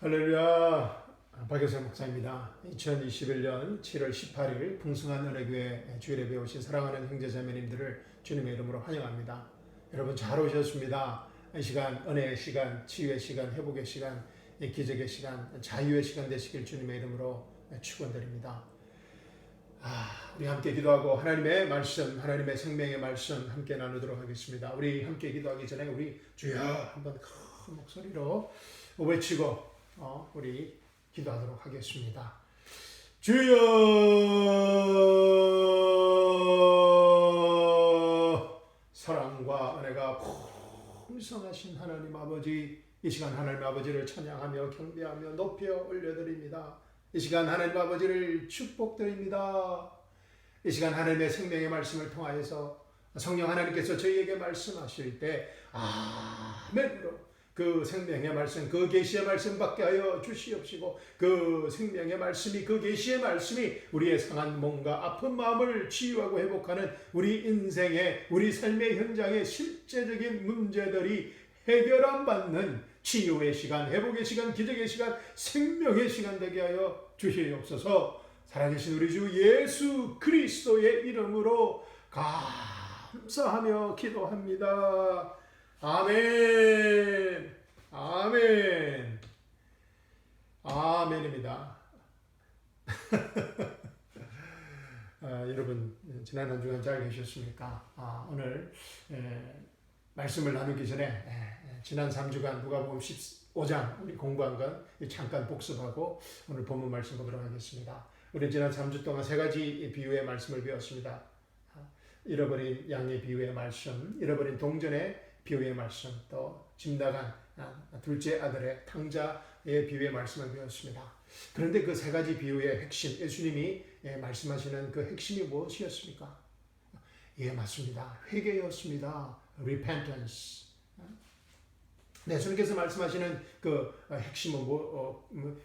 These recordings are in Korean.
할렐루야. 박효선 목사입니다. 2021년 7월 18일 풍성한 은혜교회 주일에 배우신 사랑하는 형제자매님들을 주님의 이름으로 환영합니다. 여러분 잘 오셨습니다. 이 시간 은혜의 시간, 치유의 시간, 회복의 시간, 기적의 시간, 자유의 시간 되시길 주님의 이름으로 축원드립니다. 우리 함께 기도하고 하나님의 말씀, 하나님의 생명의 말씀 함께 나누도록 하겠습니다. 우리 함께 기도하기 전에 우리 주여 한번 큰 목소리로 외치고 우리 기도하도록 하겠습니다. 주여, 사랑과 은혜가 풍성하신 하나님 아버지, 이 시간 하나님 아버지를 찬양하며 경배하며 높여 올려드립니다. 이 시간 하나님 아버지를 축복드립니다. 이 시간 하나님의 생명의 말씀을 통하여서 성령 하나님께서 저희에게 말씀하실 때 아멘으로 그 생명의 말씀, 그 계시의 말씀 받게 하여 주시옵시고, 그 생명의 말씀이, 그 계시의 말씀이 우리의 상한 몸과 아픈 마음을 치유하고 회복하는 우리 인생의, 우리 삶의 현장의 실제적인 문제들이 해결안 받는 치유의 시간, 회복의 시간, 기적의 시간, 생명의 시간 되게 하여 주시옵소서. 살아계신 우리 주 예수 그리스도의 이름으로 감사하며 기도합니다. 아멘. 아멘. 아멘입니다. 여러분 지난 한 주간 잘 계셨습니까? 오늘 말씀을 나누기 전에 지난 3주간 누가복음 15장 우리 공부한 건 잠깐 복습하고 오늘 본문 말씀 보도록 하겠습니다. 우리 지난 3주 동안 세 가지 비유의 말씀을 배웠습니다. 잃어버린 양의 비유의 말씀, 잃어버린 동전의 비유의 말씀, 또 집 나간 둘째 아들의 탕자의 비유의 말씀을 배웠습니다. 그런데 그 세 가지 비유의 핵심, 예수님이 말씀하시는 그 핵심이 무엇이었습니까? 예, 맞습니다. 회개였습니다. repentance. 예수님께서 말씀하시는 그 핵심은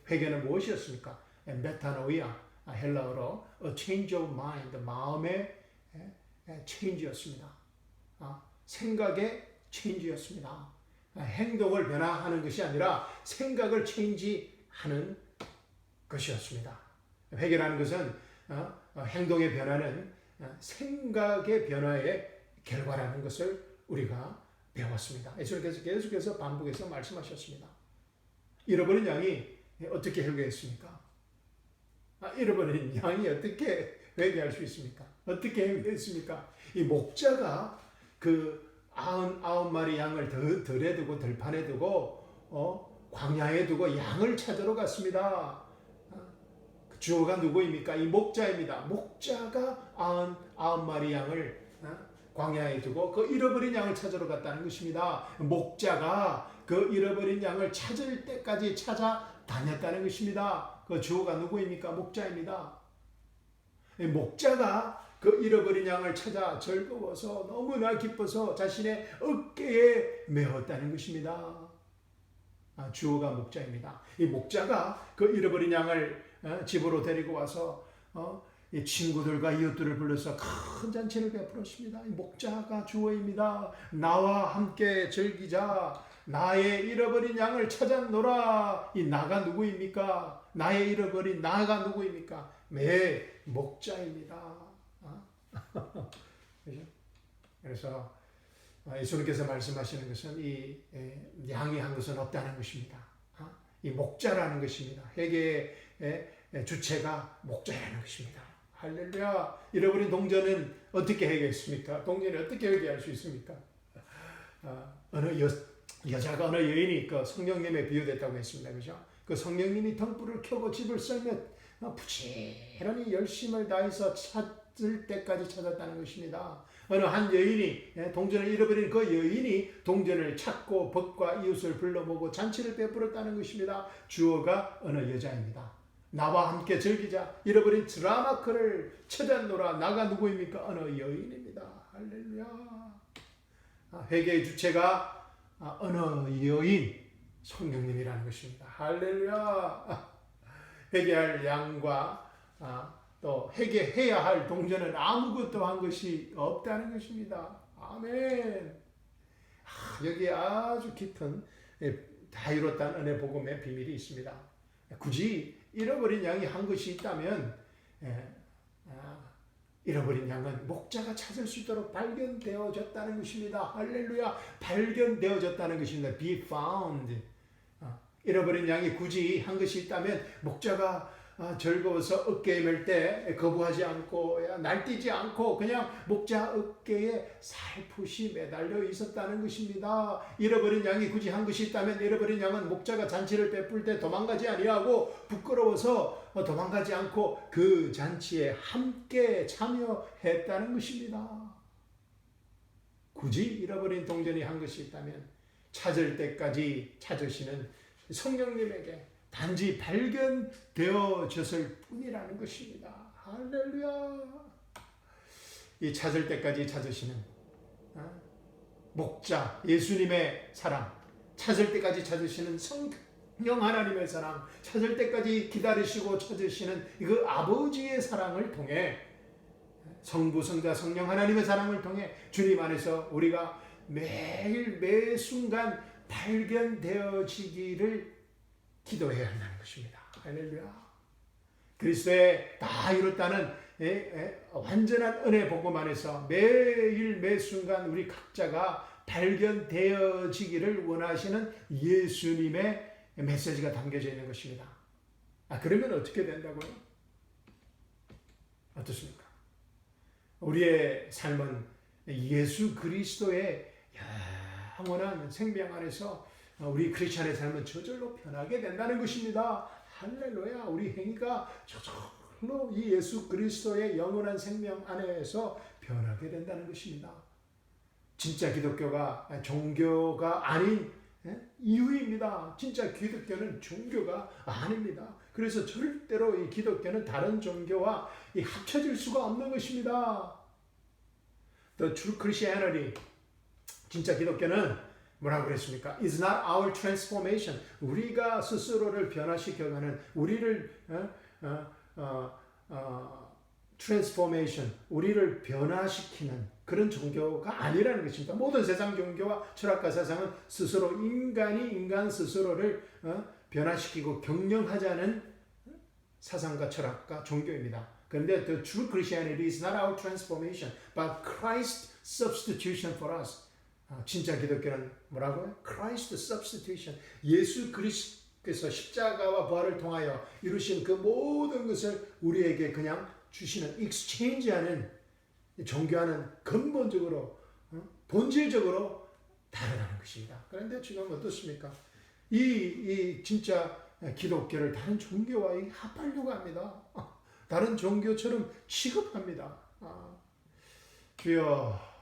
회개는 무엇이었습니까? 메타노이아, 헬라어로 a change of mind, 마음의 change였습니다. 생각의 change였습니다. 행동을 변화하는 것이 아니라 생각을 change하는 것이었습니다. 회개라는 것은 행동의 변화는 생각의 변화의 결과라는 것을 우리가 배웠습니다. 예수님께서 계속해서 반복해서 말씀하셨습니다. 잃어버린 양이 어떻게 회개했습니까? 잃어버린 양이 어떻게 회개할 수 있습니까? 어떻게 회개했습니까? 이 목자가 그 99마리 양을 들에 두고 들판에 두고 광야에 두고 양을 찾으러 갔습니다. 주어가 누구입니까? 이 목자입니다. 목자가 99마리 양을 광야에 두고 그 잃어버린 양을 찾으러 갔다는 것입니다. 목자가 그 잃어버린 양을 찾을 때까지 찾아다녔다는 것입니다. 그 주어가 누구입니까? 목자입니다. 목자가 그 잃어버린 양을 찾아 즐거워서 너무나 기뻐서 자신의 어깨에 메었다는 것입니다. 주어가 목자입니다. 이 목자가 그 잃어버린 양을 집으로 데리고 와서 이 친구들과 이웃들을 불러서 큰 잔치를 베풀었습니다. 이 목자가 주어입니다. 나와 함께 즐기자. 나의 잃어버린 양을 찾았노라. 이 나가 누구입니까? 나의 잃어버린 나가 누구입니까? 목자입니다. 그래서 예수님께서 말씀하시는 것은 이 양이 한 것은 없다는 것입니다. 이 목자라는 것입니다. 회개의 주체가 목자라는 것입니다. 할렐루야. 잃어버린 동전은 어떻게 회개했습니까? 동전이 어떻게 회개할 수 있습니까? 어느 여자가 어느 여인이 그 성령님에 비유됐다고 했습니다. 그죠? 그 성령님이 등불을 켜고 집을 썰며 부지런히 열심을 다해서 찾을 때까지 찾았다는 것입니다. 어느 한 여인이 동전을 잃어버린 그 여인이 동전을 찾고 벗과 이웃을 불러 모으고 잔치를 베풀었다는 것입니다. 주어가 어느 여자입니다. 나와 함께 즐기자. 잃어버린 드라마크를 찾았노라. 나가 누구입니까? 어느 여인입니다. 할렐루야. 회개의 주체가 어느 여인, 성령님이라는 것입니다. 할렐루야. 회개할 양과 또 회개해야 할 동전은 아무것도 한 것이 없다는 것입니다. 아멘. 여기에 아주 깊은 다 이뤘다는 은혜 복음의 비밀이 있습니다. 굳이 잃어버린 양이 한 것이 있다면 잃어버린 양은 목자가 찾을 수 있도록 발견되어졌다는 것입니다. 할렐루야. 발견되어졌다는 것입니다. Be found. 잃어버린 양이 굳이 한 것이 있다면 목자가 즐거워서 어깨에 멜 때 거부하지 않고 날뛰지 않고 그냥 목자 어깨에 살포시 매달려 있었다는 것입니다. 잃어버린 양이 굳이 한 것이 있다면 잃어버린 양은 목자가 잔치를 베풀 때 도망가지 아니하고 부끄러워서 도망가지 않고 그 잔치에 함께 참여했다는 것입니다. 굳이 잃어버린 동전이 한 것이 있다면 찾을 때까지 찾으시는 성령님에게 단지 발견되어졌을 뿐이라는 것입니다. 할렐루야. 이 찾을 때까지 찾으시는 목자 예수님의 사랑, 찾을 때까지 찾으시는 성령 하나님의 사랑, 찾을 때까지 기다리시고 찾으시는 그 아버지의 사랑을 통해 성부, 성자, 성령 하나님의 사랑을 통해 주님 안에서 우리가 매일 매 순간 발견되어지기를 기도해야 한다는 것입니다. 할렐루야. 그리스도에 다 이뤘다는 완전한 은혜 복음 안에서 매일 매 순간 우리 각자가 발견되어지기를 원하시는 예수님의 메시지가 담겨져 있는 것입니다. 그러면 어떻게 된다고요? 어떻습니까? 우리의 삶은 예수 그리스도의 영원한 생명 안에서 우리 크리스찬의 삶은 저절로 변하게 된다는 것입니다. 할렐루야. 우리 행위가 저절로 이 예수 그리스도의 영원한 생명 안에서 변하게 된다는 것입니다. 진짜 기독교가 종교가 아닌 이유입니다. 진짜 기독교는 종교가 아닙니다. 그래서 절대로 이 기독교는 다른 종교와 합쳐질 수가 없는 것입니다. The true Christianity, 진짜 기독교는 뭐라고 그랬습니까? It's not our transformation. 우리가 스스로를 변화시켜가는 우리를 transformation, 우리를 변화시키는 그런 종교가 아니라는 것입니다. 모든 세상 종교와 철학과 사상은 스스로 인간 스스로를 변화시키고 경영하자는 사상과 철학과 종교입니다. 그런데 the true Christianity is not our transformation, but Christ's substitution for us. 진짜 기독교는 뭐라고요? Christ substitution. 예수 그리스도께서 십자가와 부활을 통하여 이루신 그 모든 것을 우리에게 그냥 주시는, exchange하는 종교와는 근본적으로 본질적으로 다르다는 것입니다. 그런데 지금 어떻습니까? 이 진짜 기독교를 다른 종교와 합하려고 합니다. 다른 종교처럼 취급합니다. 주여.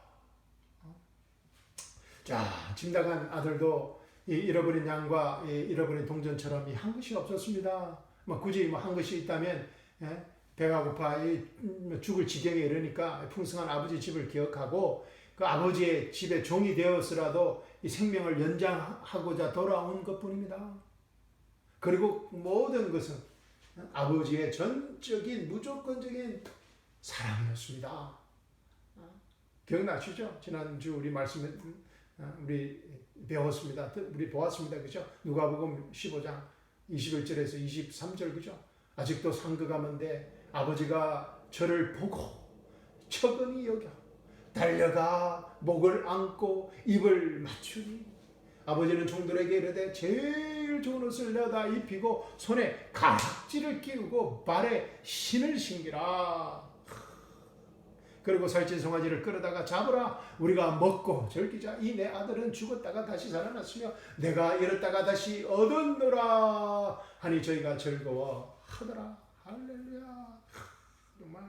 자, 짐나간 아들도 이 잃어버린 양과 이 잃어버린 동전처럼 한 것이 없었습니다. 굳이 한 것이 있다면 배가 고파 죽을 지경에 이르니까 풍성한 아버지 집을 기억하고 그 아버지의 집에 종이 되었으라도 이 생명을 연장하고자 돌아온 것뿐입니다. 그리고 모든 것은 아버지의 전적인 무조건적인 사랑이었습니다. 기억나시죠? 지난주 우리 말씀에 우리 배웠습니다. 우리 보았습니다. 그죠? 누가복음 15장 21절에서 23절 그죠? 아직도 상급하는데 아버지가 저를 보고 처근히 여겨 달려가 목을 안고 입을 맞추니 아버지는 종들에게 이르되 제일 좋은 옷을 내어다 입히고 손에 가락지를 끼우고 발에 신을 신기라. 그리고 살찐 송아지를 끌어다가 잡으라. 우리가 먹고 즐기자. 이 내 아들은 죽었다가 다시 살아났으며 내가 잃었다가 다시 얻었노라 하니 저희가 즐거워하더라. 할렐루야. 정말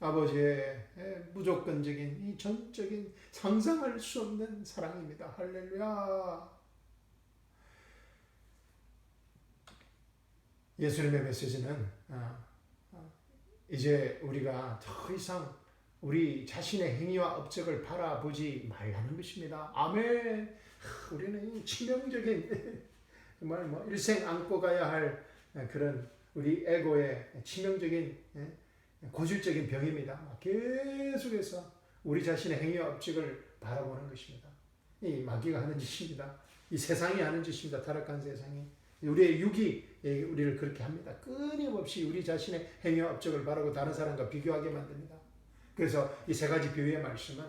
아버지의 무조건적인 이 전적인 상상할 수 없는 사랑입니다. 할렐루야. 예수님의 메시지는 이제 우리가 더 이상 우리 자신의 행위와 업적을 바라보지 말라는 것입니다. 아멘. 우리는 치명적인 정말 일생 안고 가야 할 그런 우리 에고의 치명적인 고질적인 병입니다. 계속해서 우리 자신의 행위와 업적을 바라보는 것입니다. 이 마귀가 하는 짓입니다. 이 세상이 하는 짓입니다. 타락한 세상이. 우리의 육이 우리를 그렇게 합니다. 끊임없이 우리 자신의 행위와 업적을 바라고 다른 사람과 비교하게 만듭니다. 그래서 이 세 가지 비유의 말씀은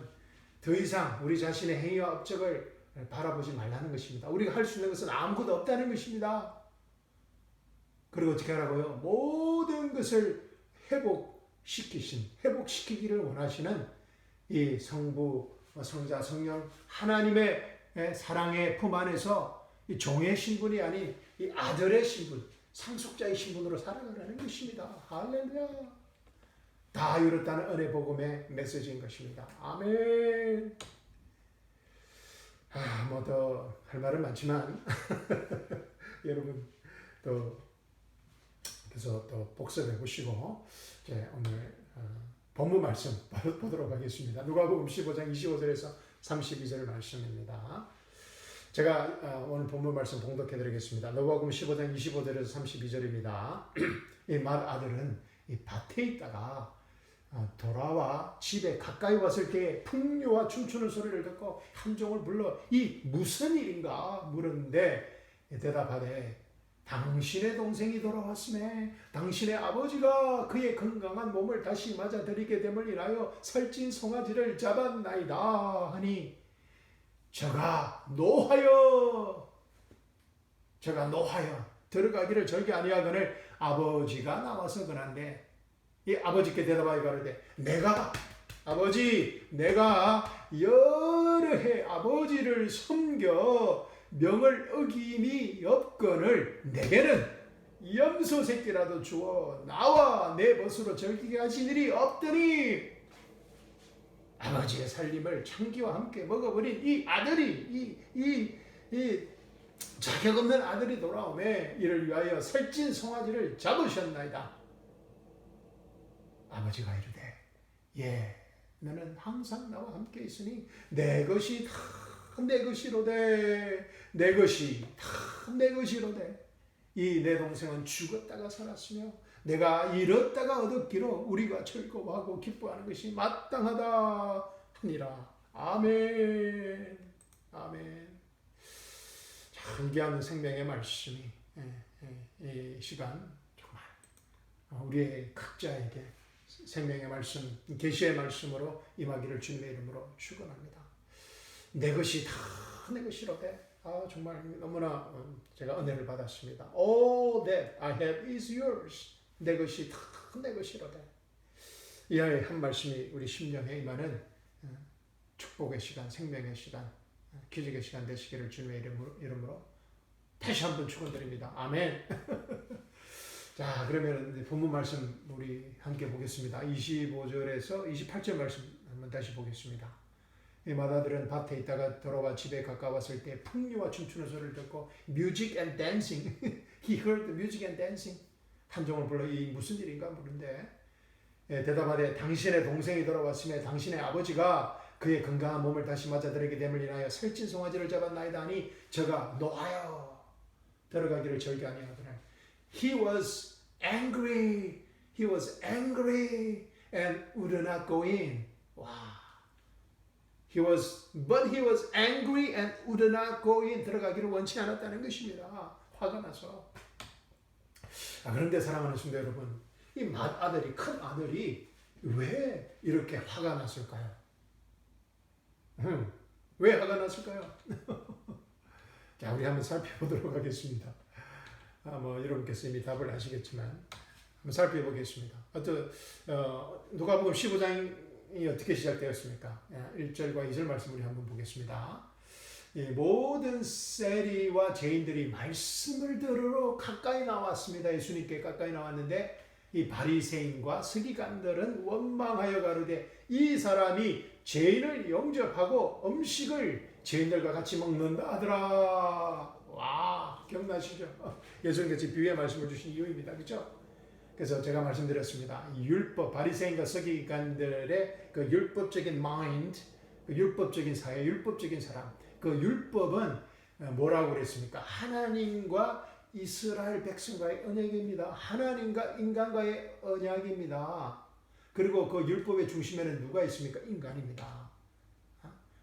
더 이상 우리 자신의 행위와 업적을 바라보지 말라는 것입니다. 우리가 할 수 있는 것은 아무것도 없다는 것입니다. 그리고 어떻게 하라고요? 모든 것을 회복시키기를 원하시는 이 성부, 성자, 성령 하나님의 사랑의 품 안에서 이 종의 신분이 아닌 이 아들의 신분, 상속자의 신분으로 살아가라는 것입니다. 할렐루야. 다 이뤘다는 은혜 복음의 메시지인 것입니다. 아멘. 뭐 더 할 말은 많지만 여러분 또 그래서 또 복습해 보시고 이제 오늘 본문 말씀 보도록 하겠습니다. 누가복음 15장 25절에서 32절 말씀입니다. 제가 오늘 본문 말씀 봉독해 드리겠습니다. 누가복음 15장 25절에서 32절입니다. 이 맏아들은 이 밭에 있다가 돌아와 집에 가까이 왔을 때에 풍류와 춤추는 소리를 듣고 함종을 불러 이 무슨 일인가 물었는데 대답하되 당신의 동생이 돌아왔음에 당신의 아버지가 그의 건강한 몸을 다시 맞아들이게 됨을 인하여 살찐 송아지를 잡았나이다 하니 저가 노하여 들어가기를 절개 아니하거늘 아버지가 나와서 그런데 이 아버지께 대답하여 가로되 내가 여러 해 아버지를 섬겨 명을 어김이 없거늘 내게는 염소 새끼라도 주어 나와 내 벗으로 즐기게 하신 일이 없더니 아버지의 살림을 창기와 함께 먹어버린 이 아들이 이 자격 없는 아들이 돌아오매 이를 위하여 살찐 송아지를 잡으셨나이다. 아버지가 이르되 예 너는 항상 나와 함께 있으니 내 것이 다 내 것이로되 이 내 동생은 죽었다가 살았으며 내가 잃었다가 얻었기로 우리가 즐거워하고 기뻐하는 것이 마땅하다 하니라. 아멘. 아멘. 존귀한 생명의 말씀이 이 시간 정말 우리의 각자에게 생명의 말씀, 계시의 말씀으로 임하기를 주님의 이름으로 축원합니다. 내 것이 다 내 것이로되 정말 너무나 제가 은혜를 받았습니다. All that I have is yours. 내 것이 다 내 것이로되 이 한 말씀이 우리 심령에 임하는 축복의 시간, 생명의 시간, 기적의 시간 되시기를 주님의 이름으로 다시 한번 축원드립니다. 아멘. 자, 그러면 본문 말씀 우리 함께 보겠습니다. 25절에서 28절 말씀 한번 다시 보겠습니다. 이 맏아들은 밭에 있다가 돌아와 집에 가까웠을 때 풍류와 춤추는 소리를 듣고 music and dancing he heard the music and dancing 함종을 불러 이 무슨 일인가 물은데 대답하되 당신의 동생이 돌아왔음에 당신의 아버지가 그의 건강한 몸을 다시 맞아들이게 됨을 인하여 살찐 송아지를 잡았나이다 하니 저가 노하여 들어가기를 절개 아니하더라. He was angry and would not go in. 와. But he was angry and would not go in. 들어가기를 원치 않았다는 것입니다. 화가 나서. 그런데 사랑하는 성도 여러분, 이 맏아들이, 큰 아들이 왜 이렇게 화가 났을까요? 왜 화가 났을까요? 자, 우리 한번 살펴보도록 하겠습니다. 여러분께서 이미 답을 아시겠지만 한번 살펴보겠습니다. 누가복음 15장이 어떻게 시작되었습니까? 1절과 2절 말씀 우리 한번 보겠습니다. 모든 세리와 죄인들이 말씀을 들으러 가까이 나왔습니다. 예수님께 가까이 나왔는데 이 바리새인과 서기관들은 원망하여 가로되 이 사람이 죄인을 영접하고 음식을 죄인들과 같이 먹는다 하더라. 와, 기억나시죠? 예수님께서 비유의 말씀을 주신 이유입니다. 그렇죠? 그래서 제가 말씀드렸습니다. 율법, 바리새인과 서기관들의 그 율법적인 마인드, 그 율법적인 사회, 율법적인 사람, 그 율법은 뭐라고 그랬습니까? 하나님과 이스라엘 백성과의 언약입니다. 하나님과 인간과의 언약입니다. 그리고 그 율법의 중심에는 누가 있습니까? 인간입니다.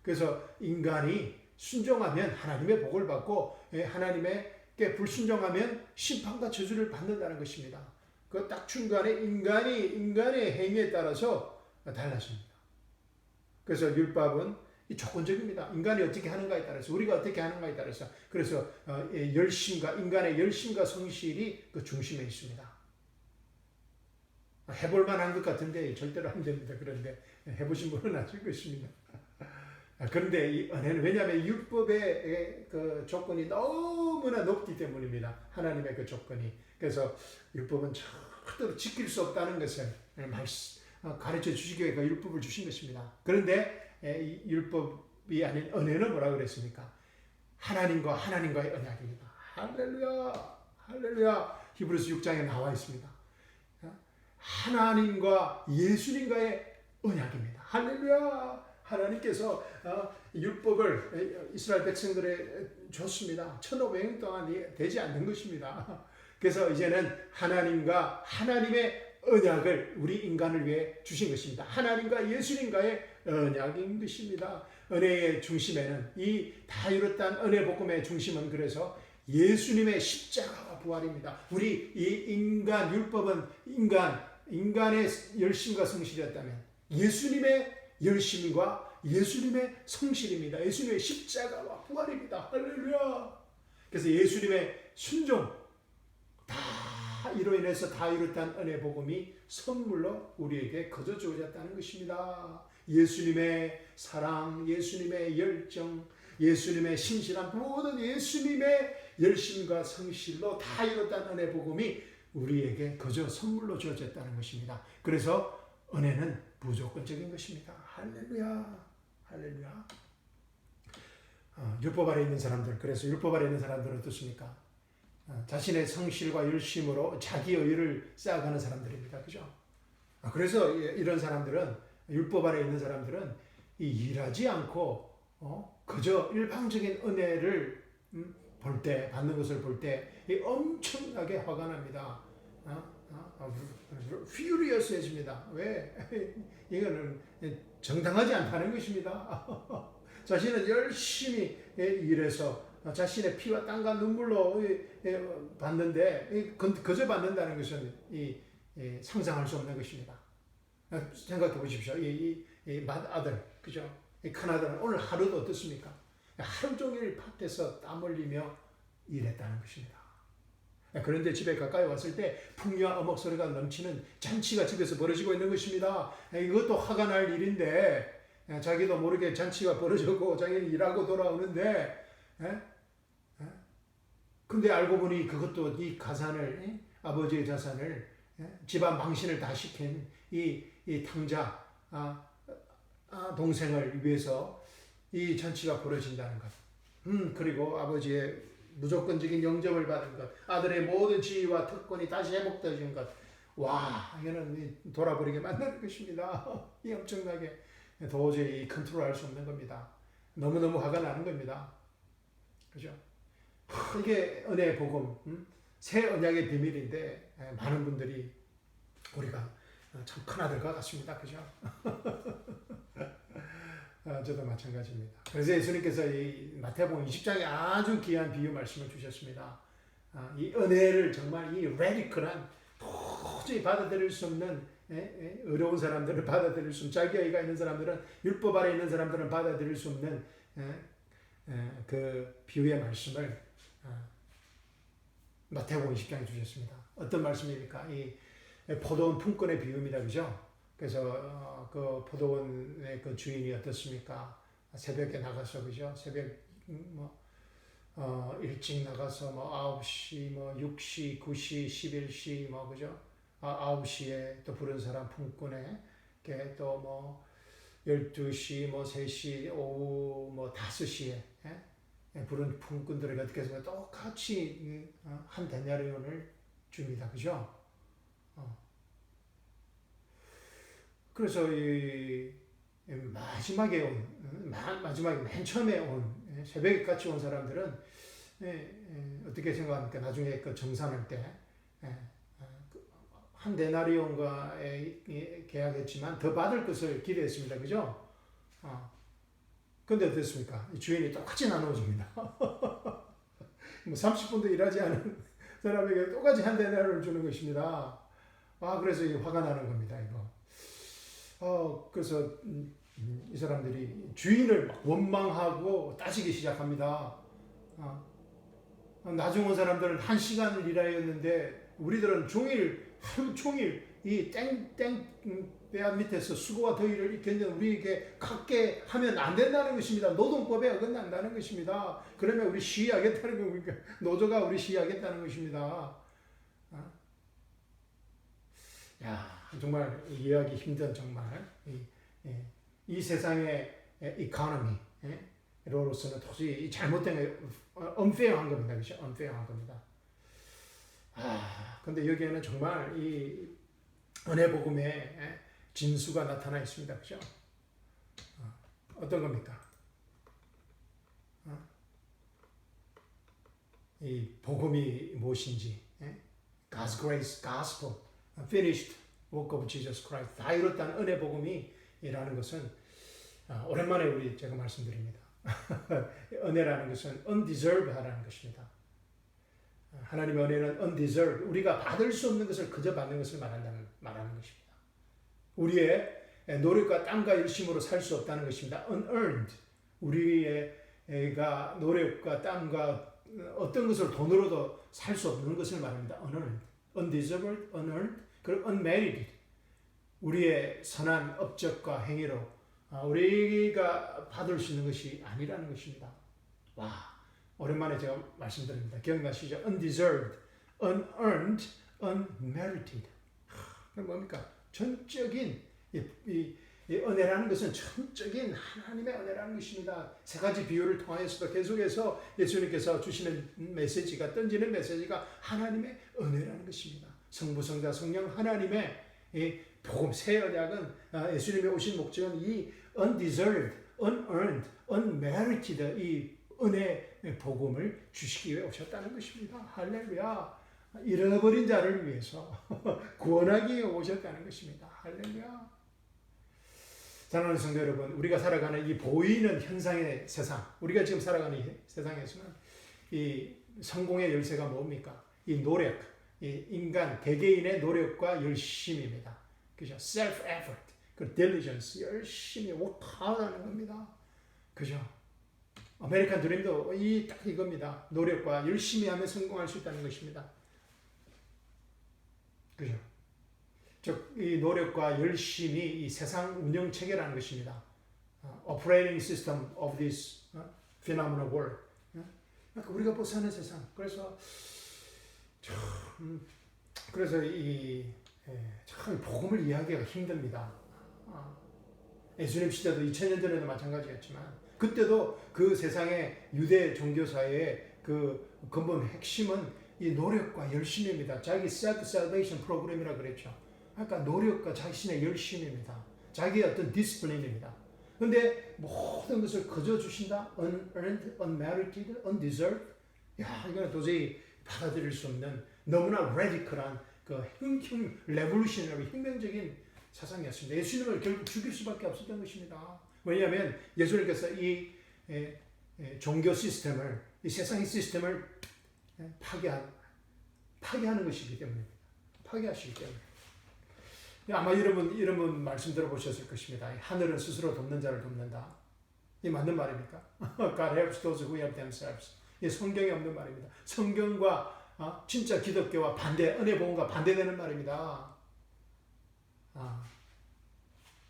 그래서 인간이 순종하면 하나님의 복을 받고 하나님께 불순종하면 심판과 저주를 받는다는 것입니다. 그 딱 중간에 인간의 행위에 따라서 달라집니다. 그래서 율법은 조건적입니다. 인간이 어떻게 하는가에 따라서, 우리가 어떻게 하는가에 따라서. 그래서 인간의 열심과 성실이 그 중심에 있습니다. 해볼 만한 것 같은데 절대로 안 됩니다. 그런데 해보신 분은 아실 것입니다. 그런데 이 은혜는, 왜냐하면 율법의 그 조건이 너무나 높기 때문입니다. 하나님의 그 조건이. 그래서 율법은 절대로 지킬 수 없다는 것을 가르쳐 주시기 위해 그 율법을 주신 것입니다. 그런데 이 율법이 아닌 은혜는 뭐라 그랬습니까? 하나님과의 언약입니다. 할렐루야, 할렐루야. 히브리서 6장에 나와 있습니다. 하나님과 예수님과의 언약입니다. 할렐루야. 하나님께서 율법을 이스라엘 백성들에 줬습니다. 1500년 동안 되지 않는 것입니다. 그래서 이제는 하나님과 하나님의 언약을 우리 인간을 위해 주신 것입니다. 하나님과 예수님과의 언약인 것입니다. 은혜의 중심에는, 이 다 이뤘다는 은혜 복음의 중심은 그래서 예수님의 십자가와 부활입니다. 우리 이 율법은 인간의 열심과 성실이었다면 예수님의 열심과 예수님의 성실입니다. 예수님의 십자가와 부활입니다. 할렐루야. 그래서 예수님의 순종, 이로 인해서 다 이뤘다는 은혜 복음이 선물로 우리에게 거저 주어졌다는 것입니다. 예수님의 사랑, 예수님의 열정, 예수님의 신실한 모든 예수님의 열심과 성실로 다 이뤘다는 은혜 복음이 우리에게 거저 선물로 주어졌다는 것입니다. 그래서 은혜는 무조건적인 것입니다. 할렐루야, 할렐루야. 율법 아래 있는 사람들, 그래서 율법 아래 있는 사람들은 어떻습니까? 자신의 성실과 열심으로 자기 의를 쌓아가는 사람들입니다. 그죠? 그래서 이런 사람들은, 율법 아래 있는 사람들은 일하지 않고 그저 일방적인 은혜를 볼 때, 받는 것을 볼 때 엄청나게 화가 납니다. furious해집니다. 왜? 이거는 정당하지 않다는 것입니다. 자신은 열심히 일해서 자신의 피와 땀과 눈물로 받는데 거저 받는다는 것은 상상할 수 없는 것입니다. 생각해 보십시오. 이 아들, 그죠? 이 큰 아들은 오늘 하루도 어떻습니까? 하루 종일 밭에서 땀 흘리며 일했다는 것입니다. 그런데 집에 가까이 왔을 때 풍류와 음악 소리가 넘치는 잔치가 집에서 벌어지고 있는 것입니다. 이것도 화가 날 일인데 자기도 모르게 잔치가 벌어지고 자기는 일하고 돌아오는데, 근데 알고 보니 그것도 이 가산을, 아버지의 자산을, 집안 망신을 다 시킨 이 탕자 동생을 위해서 이 잔치가 벌어진다는 것. 그리고 아버지의 무조건적인 영접을 받은 것, 아들의 모든 지위와 특권이 다시 회복되어진 것. 와, 이거는 돌아버리게 만드는 것입니다. 이 엄청나게 도저히 컨트롤할 수 없는 겁니다. 너무너무 화가 나는 겁니다. 그죠? 이게 은혜의 복음, 새 언약의 비밀인데 많은 분들이 우리가 참 큰아들과 같습니다. 그죠? 저도 마찬가지입니다. 그래서 예수님께서 이 마태복음 20장에 아주 귀한 비유 말씀을 주셨습니다. 이 은혜를 정말 이 레디컬한, 도저히 받아들일 수 없는, 어려운 사람들을 받아들일 수 없는, 자기 의가 있는 사람들은, 율법 아래 있는 사람들은 받아들일 수 없는 그 비유의 말씀을 마태복음 20장에 주셨습니다. 어떤 말씀입니까? 이 포도원 품꾼의 비유입니다. 그죠? 그래서 그 포도원의 그 주인이 어떻습니까? 새벽에 나가서, 그죠? 새벽 일찍 나가서 9시, 6시, 9시, 11시, 그죠? 9시에 또 부른 사람 품꾼에, 또 12시, 3시, 오후 5시에 부른 품꾼들에게 어떻게 해서 똑같이 한 데나리온을 줍니다. 그죠? 그래서 이 마지막에 맨 처음에 새벽에 같이 온 사람들은 어떻게 생각합니까? 나중에 그 정산할 때 한 데나리온과 계약했지만 더 받을 것을 기대했습니다. 그죠? 근데 어땠습니까? 이 주인이 똑같이 나눠줍니다. 뭐 30분도 일하지 않은 사람에게 똑같이 한 대나를 주는 것입니다. 그래서 화가 나는 겁니다, 이거. 그래서 이 사람들이 주인을 막 원망하고 따지기 시작합니다. 나중 온 사람들은 1시간을 일하였는데 우리들은 하루 종일 이 땡 밑에서 수고와 더위를 익혔는데 우리에게 갖게 하면 안 된다는 것입니다. 노동법에 어긋난다는 것입니다. 그러면 우리 시위하겠다는 겁니까? 노조가 우리 시위하겠다는 것입니다. 정말 이해하기 힘든 정말 이 세상의 이코노미로서는 도저히 잘못된 unfair한 겁니다. 그렇죠? unfair한 겁니다. 근데 여기에는 정말 이 은혜 복음의 진수가 나타나 있습니다. 그렇죠? 어떤 겁니까? 이 복음이 무엇인지, God's grace, gospel, finished work of Jesus Christ, 다 이뤘다는 은혜 복음이라는 것은 오랜만에 제가 말씀드립니다. 은혜라는 것은 undeserved하라는 것입니다. 하나님의 은혜는 undeserved, 우리가 받을 수 없는 것을 그저 받는 것을 말하는 것입니다. 우리의 노력과 땀과 열심으로 살 수 없다는 것입니다. unearned, 우리가 노력과 땀과 어떤 것을 돈으로도 살 수 없는 것을 말합니다. unearned, undeserved, unearned, 그리고 unmerited, 우리의 선한 업적과 행위로 우리가 받을 수 있는 것이 아니라는 것입니다. 오랜만에 제가 말씀드립니다. 기억나시죠? undeserved, unearned, unmerited. 그건 뭡니까? 전적인 이 은혜라는 것은 전적인 하나님의 은혜라는 것입니다. 세 가지 비유를 통하여서도 계속해서 예수님께서 주시는 메시지가, 던지는 메시지가 하나님의 은혜라는 것입니다. 성부, 성자, 성령 하나님의 이 복음, 새 언약은 예수님이 오신 목적은 이 undeserved, unearned, unmerited 이 은혜 복음을 주시기 위해 오셨다는 것입니다. 할렐루야. 잃어버린 자를 위해서 구원하기 위해 오셨다는 것입니다. 할렐루야. 사랑하는 성도 여러분, 우리가 살아가는 이 보이는 현상의 세상, 우리가 지금 살아가는 이 세상에서는 이 성공의 열쇠가 뭡니까? 이 노력, 이 인간, 개개인의 노력과 열심입니다. 그죠? self-effort, 그 diligence, 열심히 work하는 겁니다. 그죠? 아메리칸 드림도 딱 이겁니다. 노력과 열심히 하면 성공할 수 있다는 것입니다. 그죠? 즉, 이 노력과 열심이 이 세상 운영 체계라는 것입니다. Operating system of this phenomenal world. 그러니까 우리가 사는 세상. 그래서 참 복음을 이해하기가 힘듭니다. 예수님 시대도 2000년 전에도 마찬가지였지만 그때도 그 세상의 유대 종교사의 그 근본 핵심은 이 노력과 열심입니다. 자기 self-salvation 프로그램이라 그랬죠. 그러니까 노력과 자신의 열심입니다. 자기의 어떤 디스플레인입니다. 근데 모든 것을 거저 주신다? unearned, unmerited, undeserved? 이거는 도저히 받아들일 수 없는 너무나 radical한 그 revolutionary, 혁명적인 사상이었습니다. 예수님을 결국 죽일 수밖에 없었던 것입니다. 왜냐하면 예수님께서 이 종교 시스템을, 이 세상의 시스템을 파괴하는 것이기 때문입니다. 파괴하시기 때문에. 아마 여러분 이런 분 말씀 들어보셨을 것입니다. 하늘은 스스로 돕는 자를 돕는다. 이 맞는 말입니까? God helps those who help themselves. 이 성경에 없는 말입니다. 성경과 진짜 기독교와 은혜 복음과 반대되는 말입니다.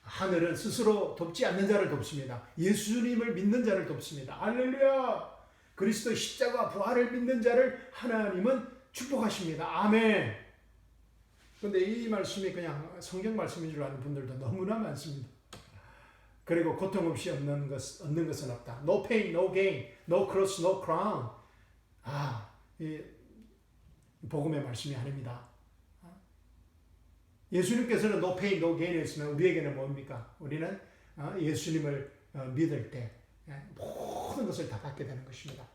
하늘은 스스로 돕지 않는 자를 돕습니다. 예수님을 믿는 자를 돕습니다. 할렐루야! 그리스도 십자가 부활을 믿는 자를 하나님은 축복하십니다. 아멘. 그런데 이 말씀이 그냥 성경 말씀인 줄 아는 분들도 너무나 많습니다. 그리고 고통 없이 얻는 것은 없다. No pain, no gain, no cross, no crown. 이 복음의 말씀이 아닙니다. 예수님께서는 no pain, no gain 했으면 우리에게는 뭡니까? 우리는 예수님을 믿을 때 모든 것을 다 받게 되는 것입니다.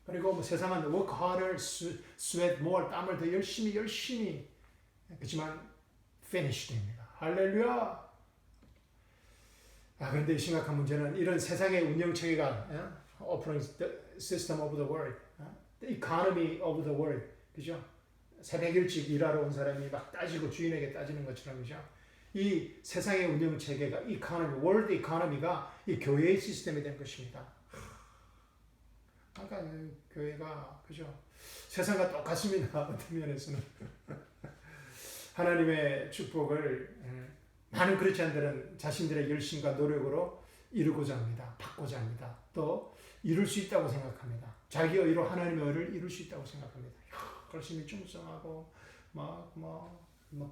그리고 세상은 work harder, sweat more, 땀을 더 열심히 그렇지만 finish 됩니다. 할렐루야. 그런데 이 심각한 문제는 이런 세상의 운영체계가 operating the system of the world, the economy of the world, 그죠? 새벽 일찍 일하러 온 사람이 막 따지고 주인에게 따지는 것처럼, 그죠? 이 세상의 운영체계가 economy, world economy가 이 교회의 시스템이 된 것입니다. 아까 교회가, 그죠? 세상과 똑같습니다. 어떤 면에서는. 하나님의 축복을 많은 크리스찬들은 자신들의 열심과 노력으로 이루고자 합니다. 받고자 합니다. 또 이룰 수 있다고 생각합니다. 자기 의로 하나님의 의를 이룰 수 있다고 생각합니다. 열심히 충성하고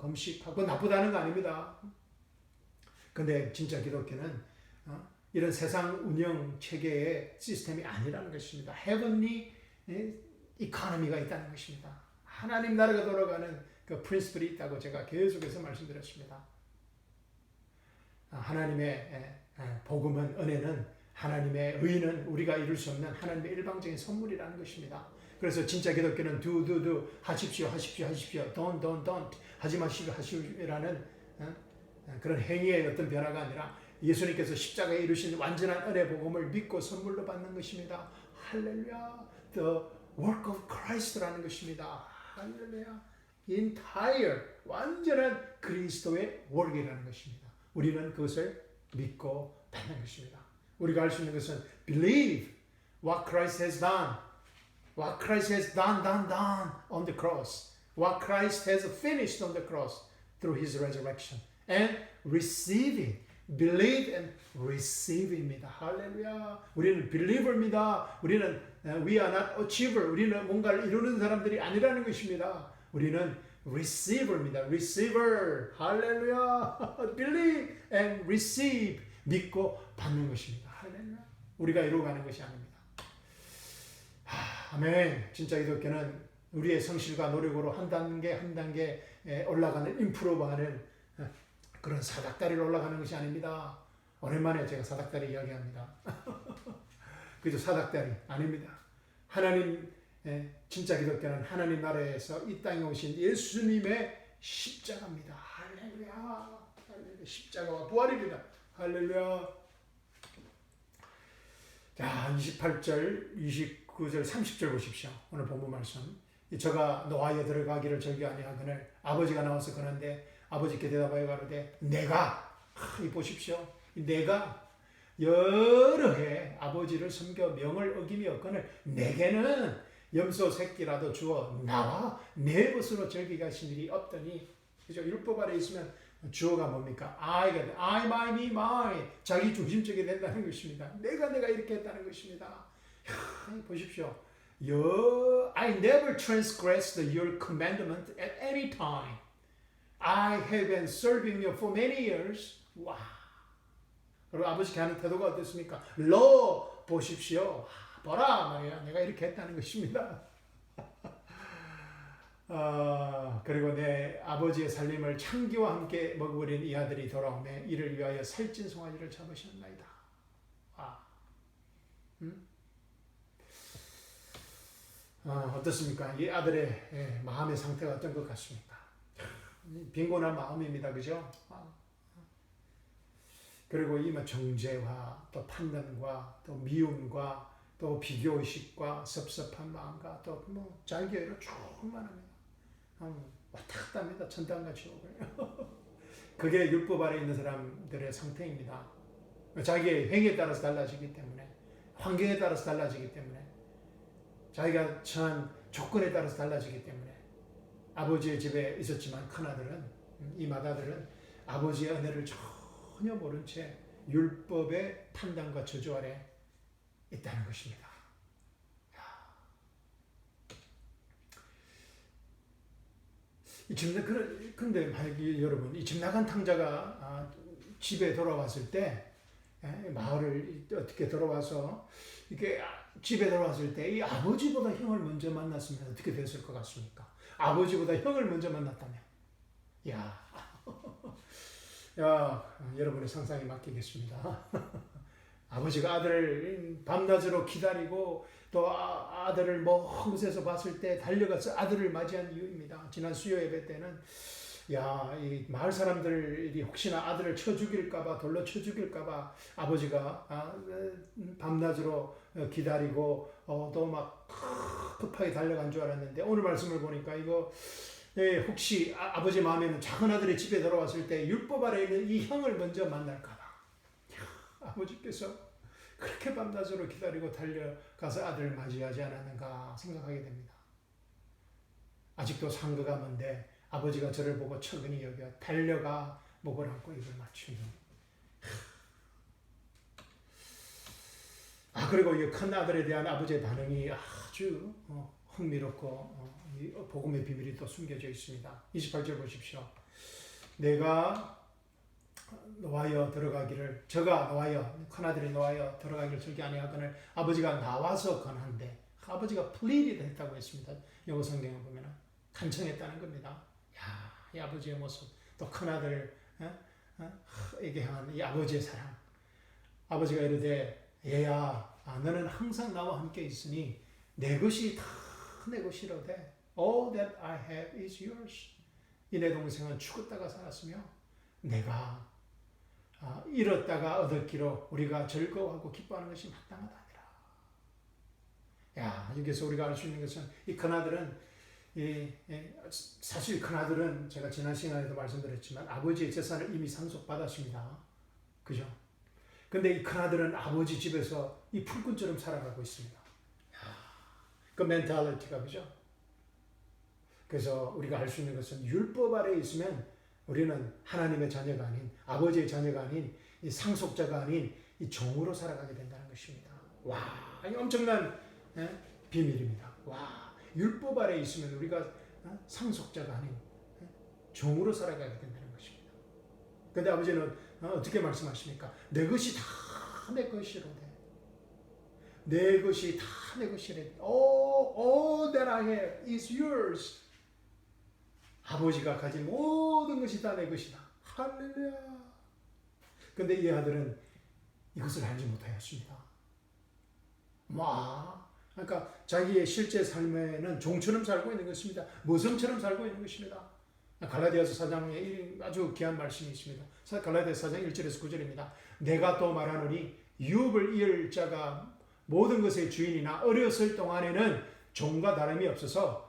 금식하고 나쁘다는 거 아닙니다. 근데 진짜 기독교는 이런 세상 운영 체계의 시스템이 아니라는 것입니다. heavenly economy가 있다는 것입니다. 하나님 나라가 돌아가는 그 프린시플이 있다고 제가 계속해서 말씀드렸습니다. 하나님의 복음은, 은혜는, 하나님의 의는 우리가 이룰 수 없는 하나님의 일방적인 선물이라는 것입니다. 그래서 진짜 기독교는 do 하십시오 don't 하지 마시고 하시오라는 그런 행위의 어떤 변화가 아니라 예수님께서 십자가에 이루신 완전한 은혜 복음을 믿고 선물로 받는 것입니다. 할렐루야. The work of Christ라는 것입니다. 할렐루야. entire 완전한 그리스도의 work이라는 것입니다. 우리는 그것을 믿고 받는 것입니다. 우리가 할 수 있는 것은 believe what Christ has done. What Christ has done on the cross. What Christ has finished on the cross through His resurrection. And receive it. Believe and receive입니다. 할렐루야. 우리는 believer입니다. 우리는 we are not achiever. 우리는 뭔가를 이루는 사람들이 아니라는 것입니다. 우리는 receiver입니다. receiver. 할렐루야. believe and receive. 믿고 받는 것입니다. 할렐루야. 우리가 이루어가는 것이 아닙니다. 아멘. 진짜 기독교는 우리의 성실과 노력으로 한 단계 한 단계 올라가는 임프로브하는 그런 사닥다리로 올라가는 것이 아닙니다. 오랜만에 제가 사닥다리 이야기합니다. 그저 사닥다리 아닙니다. 하나님 진짜 기독교는 하나님 나라에서 이 땅에 오신 예수님의 십자가입니다. 할렐루야. 십자가와 부활입니다. 할렐루야. 자, 28절, 29절, 30절 보십시오. 오늘 본문 말씀. 저가 노하에 들어가기를 절기 아니하거늘 아버지가 나와서 그런데 아버지께 대답하여 가로되 내가 보십시오. 내가 여러 해 아버지를 섬겨 명을 어김이었거늘 내게는 염소 새끼라도 주어 나와 내 것으로 절기가 하신 일이 없더니, 그죠? 율법 아래 있으면 주어가 뭡니까? I, my, me, my. 자기 중심적이 된다는 것입니다. 내가 이렇게 했다는 것입니다. 보십시오. I never transgressed your commandment at any time. I have been serving you for many years. 와. 그리고 아버지께 하는 태도가 어떻습니까? 로 보십시오. 보라 말이야. 내가 이렇게 했다는 것입니다. 그리고 내 아버지의 살림을 창기와 함께 먹어버린 이 아들이 돌아오매 이를 위하여 살찐 송아지를 잡으셨나이다. 어떻습니까? 이 아들의 마음의 상태가 어떤 것 같습니까? 빈곤한 마음입니다. 그죠? 그리고 이 정죄와 또 판단과 또 미움과 또 비교의식과 섭섭한 마음과 또 자기애로 충만합니다. 왔다 갔다 합니다. 천당과 지옥을. 그게 율법 아래 있는 사람들의 상태입니다. 자기의 행위에 따라서 달라지기 때문에, 환경에 따라서 달라지기 때문에, 자기가 처한 조건에 따라서 달라지기 때문에, 아버지의 집에 있었지만 큰아들은, 이 맏아들은 아버지의 은혜를 전혀 모른 채 율법의 판단과 저주 아래 있다는 것입니다. 그런데 여러분, 이 집 나간 탕자가 집에 돌아왔을 때, 마을을 어떻게 돌아와서 이렇게 집에 돌아왔을 때 이 아버지보다 형을 먼저 만났으면 어떻게 됐을 것 같습니까? 아버지보다 형을 먼저 만났다면, 여러분의 상상에 맡기겠습니다. 아버지가 아들을 밤낮으로 기다리고 또 아들을 먼 곳에서 봤을 때 달려가서 아들을 맞이한 이유입니다. 지난 수요 예배 때는 야, 이 마을 사람들이 혹시나 아들을 쳐 죽일까봐, 돌로 쳐 죽일까봐 아버지가 밤낮으로 기다리고 또 막 급하게 달려간 줄 알았는데, 오늘 말씀을 보니까 이거 혹시 아버지 마음에는 작은 아들이 집에 돌아왔을 때 율법 아래 있는 이 형을 먼저 만날까봐 아버지께서 그렇게 밤낮으로 기다리고 달려가서 아들을 맞이하지 않았는가 생각하게 됩니다. 아직도 상거가 먼데 아버지가 저를 보고 척은히 여겨 달려가 목을 안고 입을 맞추니. 그리고 이 큰 아들에 대한 아버지의 반응이 아주 흥미롭고 복음의 비밀이 또 숨겨져 있습니다. 28절 보십시오. 내가 노하여 들어가기를, 저가 노하여, 큰아들이 노하여 들어가기를 절대 아니하거늘 아버지가 나와서 건한데, 아버지가 pleaded 했다고 했습니다. 영어 성경에 보면 간청했다는 겁니다. 야, 이 아버지의 모습, 또 큰아들에게 향한 이 아버지의 사랑. 아버지가 이르되, 얘야, 너는 항상 나와 함께 있으니 내 것이 다 내 것이로되 all that I have is yours. 이 내 동생은 죽었다가 살았으며 내가 잃었다가 얻었기로 우리가 즐거워하고 기뻐하는 것이 마땅하다니라. 야, 여기서 우리가 알 수 있는 것은 이 큰아들은, 사실 큰아들은 제가 지난 시간에도 말씀드렸지만 아버지의 재산을 이미 상속받았습니다. 그죠? 근데 이 큰아들은 아버지 집에서 이 풀꾼처럼 살아가고 있습니다. 그 멘탈리티가, 그죠? 그래서 우리가 알 수 있는 것은 율법 아래에 있으면 우리는 하나님의 자녀가 아닌, 아버지의 자녀가 아닌, 이 상속자가 아닌 이 종으로 살아가게 된다는 것입니다. 와, 이 엄청난 비밀입니다. 와, 율법 아래에 있으면 우리가 상속자가 아닌 종으로 살아가게 된다는 것입니다. 그런데 아버지는 어떻게 말씀하십니까? 내 것이 다 내 것이로되, 내 것이 다 내 것이래. All that I have is yours. 아버지가 가진 모든 것이 다 내 것이다. 할렐루야. 근데 이 아들은 이것을 알지 못하였습니다. 그러니까 자기의 실제 삶에는 종처럼 살고 있는 것입니다. 모성처럼 살고 있는 것입니다. 갈라디아서 4장에 아주 귀한 말씀이 있습니다. 갈라디아서 4장 1절에서 9절입니다. 내가 또 말하노니 유업을 이을 자가 모든 것의 주인이나 어렸을 동안에는 종과 다름이 없어서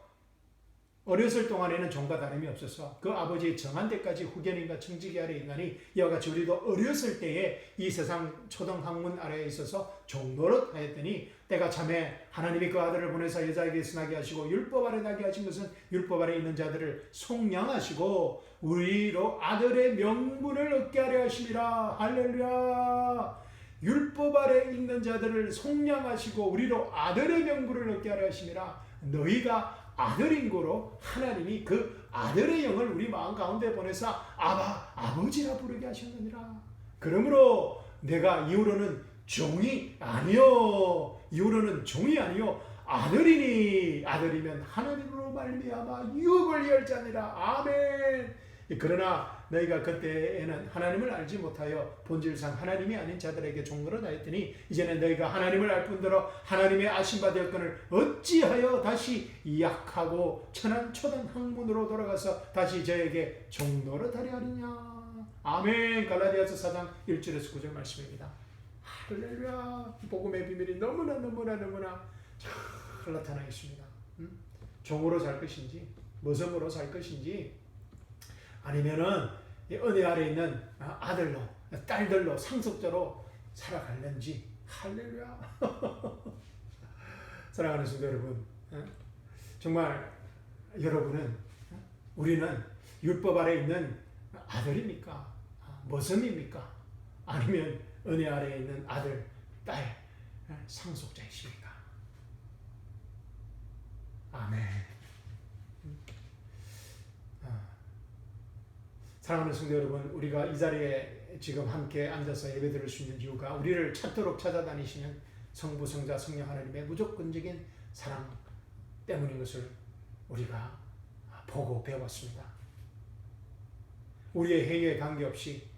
그 아버지의 정한 때까지 후견인과 청지기 아래 인간이 이와 같이 우리도 어렸을 때에 이 세상 초등학문 아래에 있어서 종노릇 하였더니 때가 참에 하나님이 그 아들을 보내사 여자에게 나게 하시고 율법 아래 나게 하신 것은 율법 아래 있는 자들을 속량하시고 우리로 아들의 명분을 얻게 하려 하심이라. 할렐루야. 율법 아래 있는 자들을 속량하시고 우리로 아들의 명분을 얻게 하려 하심이라. 너희가 아들인 거로 하나님이 그 아들의 영을 우리 마음 가운데 보내사 아버지라 부르게 하셨느니라. 그러므로 내가 이후로는 종이 아니요 아들이니 아들이면 하나님으로 말미암아 유업을 이을 자니라. 아멘. 그러나 너희가 그때에는 하나님을 알지 못하여 본질상 하나님이 아닌 자들에게 종노릇 하였더니 이제는 너희가 하나님을 알 뿐더러 하나님의 아심바 되었거늘 어찌하여 다시 약하고 천한 초등학문으로 돌아가서 다시 저에게 종노릇 하려 하느냐. 아멘. 갈라디아서 4장 1절에서 9절 말씀입니다. 할렐루야. 복음의 비밀이 너무나 잘 나타나 있습니다. 종으로 살 것인지 모성으로 살 것인지 아니면은 은혜 아래 있는 아들로 딸들로 상속자로 살아갈는지. 할렐루야. 사랑하는 성도 여러분, 정말 여러분은, 우리는 율법 아래 있는 아들입니까? 모성입니까? 아니면 은혜 아래 있는 아들, 딸, 상속자이십니까? 아멘. 사랑하는 성도 여러분, 우리가 이 자리에 지금 함께 앉아서 예배드릴 수 있는 이유가 우리를 찾도록 찾아다니시는 성부, 성자, 성령 하나님의 무조건적인 사랑 때문인 것을 우리가 보고 배웠습니다. 우리의 행위에 관계없이,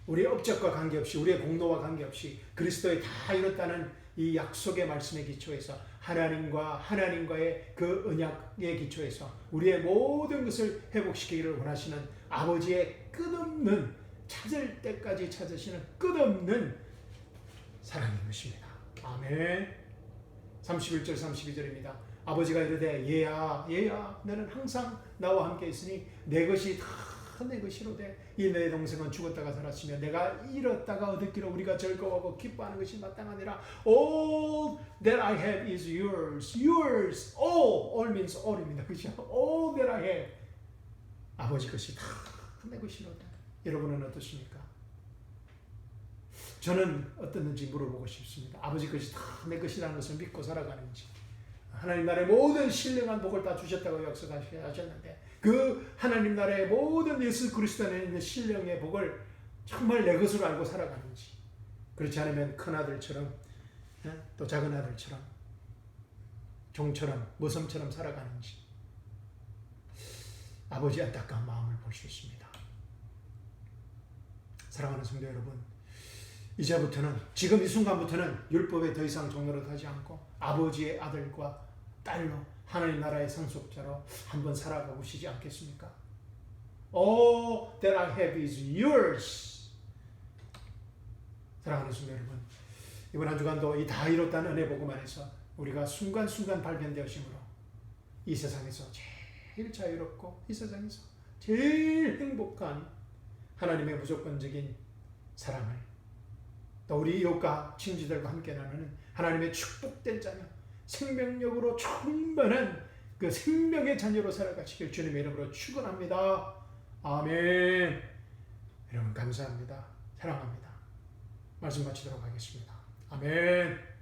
우리의 업적과 관계없이, 우리의 공로와 관계없이 그리스도에 다 이뤘다는 이 약속의 말씀에 기초해서 하나님과의 그 언약의 기초에서 우리의 모든 것을 회복시키기를 원하시는 아버지의 끝없는, 찾을 때까지 찾으시는 끝없는 사랑인 것입니다. 아멘. 31절 32절입니다. 아버지가 이르되 얘야 너는 항상 나와 함께 있으니 내 것이 다 내 것이로되 이 내 동생은 죽었다가 살았으며 내가 잃었다가 얻었기로 우리가 즐거워하고 기뻐하는 것이 마땅하니라. All that I have is yours. Yours. All means all입니다. 그렇죠? All that I have. 아버지 것이 다 내 것이로다. 여러분은 어떠십니까? 저는 어떻는지 물어보고 싶습니다. 아버지 것이 다 내 것이라는 것을 믿고 살아가는지. 하나님 나라의 모든 신령한 복을 다 주셨다고 약속하셨는데 그 하나님 나라의 모든 예수 그리스도 안에 있는 신령의 복을 정말 내 것으로 알고 살아가는지, 그렇지 않으면 큰 아들처럼 또 작은 아들처럼 종처럼 모섬처럼 살아가는지 아버지의 안타까운 마음을 볼 수 있습니다. 사랑하는 성도 여러분, 이제부터는, 지금 이 순간부터는 율법에 더 이상 종노릇하지 않고 아버지의 아들과 딸로 하나님 나라의 상속자로 한번 살아가고 싶지 않겠습니까? All that I have is yours. 사랑하는 성도 여러분, 이번 한 주간도 이 다 이뤘다는 은혜 복음 안에서 우리가 순간순간 발견되어심으로 이 세상에서 제일 자유롭고 이 세상에서 제일 행복한 하나님의 무조건적인 사랑을, 또 우리 이웃과 친지들과 함께 나누는 하나님의 축복된 자녀, 생명력으로 충만한 그 생명의 자녀로 살아가시길 주님의 이름으로 축원합니다. 아멘. 여러분 감사합니다. 사랑합니다. 말씀 마치도록 하겠습니다. 아멘.